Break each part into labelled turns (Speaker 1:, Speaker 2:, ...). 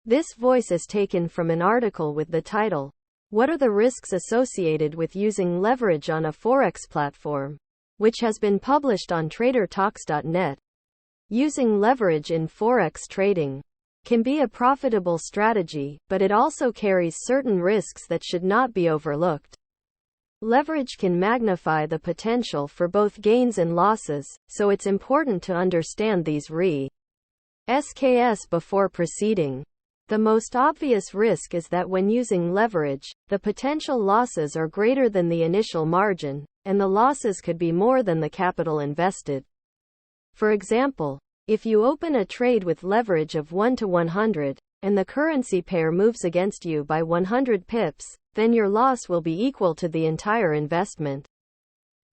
Speaker 1: This voice is taken from an article with the title, "What are the risks associated with using leverage on a Forex platform?" which has been published on TraderTalks.net. Using leverage in Forex trading can be a profitable strategy, but it also carries certain risks that should not be overlooked. Leverage can magnify the potential for both gains and losses, so it's important to understand these risks before proceeding. The most obvious risk is that when using leverage, the potential losses are greater than the initial margin, and the losses could be more than the capital invested. For example, if you open a trade with leverage of 1 to 100, and the currency pair moves against you by 100 pips, then your loss will be equal to the entire investment.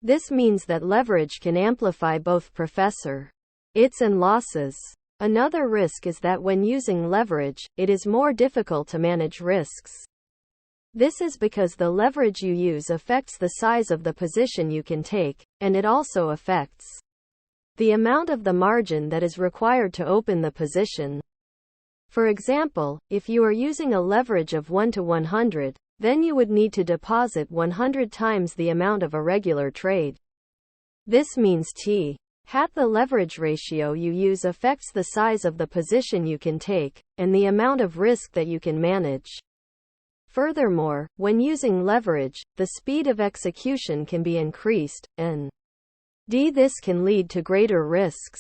Speaker 1: This means that leverage can amplify both profits and losses. Another risk is that when using leverage, it is more difficult to manage risks. This is because the leverage you use affects the size of the position you can take, and it also affects the amount of the margin that is required to open the position. For example, if you are using a leverage of 1 to 100, then you would need to deposit 100 times the amount of a regular trade. This means the leverage ratio you use affects the size of the position you can take, and the amount of risk that you can manage. Furthermore, when using leverage, the speed of execution can be increased, and this can lead to greater risks.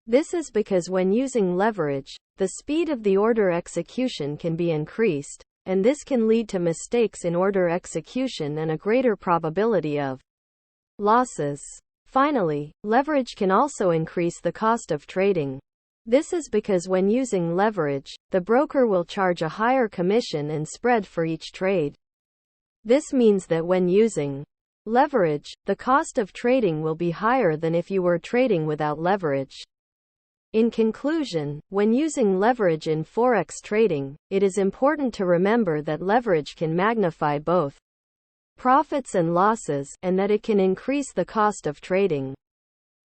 Speaker 1: This is because when using leverage, the speed of the order execution can be increased, and this can lead to mistakes in order execution and a greater probability of losses. Finally, leverage can also increase the cost of trading. This is because when using leverage, the broker will charge a higher commission and spread for each trade. This means that when using leverage, the cost of trading will be higher than if you were trading without leverage. In conclusion, when using leverage in Forex trading, it is important to remember that leverage can magnify both profits and losses, and that it can increase the cost of trading.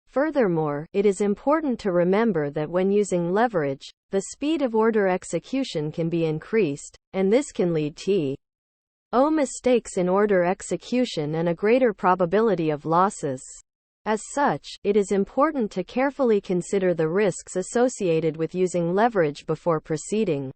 Speaker 1: Furthermore, it is important to remember that when using leverage, the speed of order execution can be increased, and this can lead to mistakes in order execution and a greater probability of losses. As such, it is important to carefully consider the risks associated with using leverage before proceeding.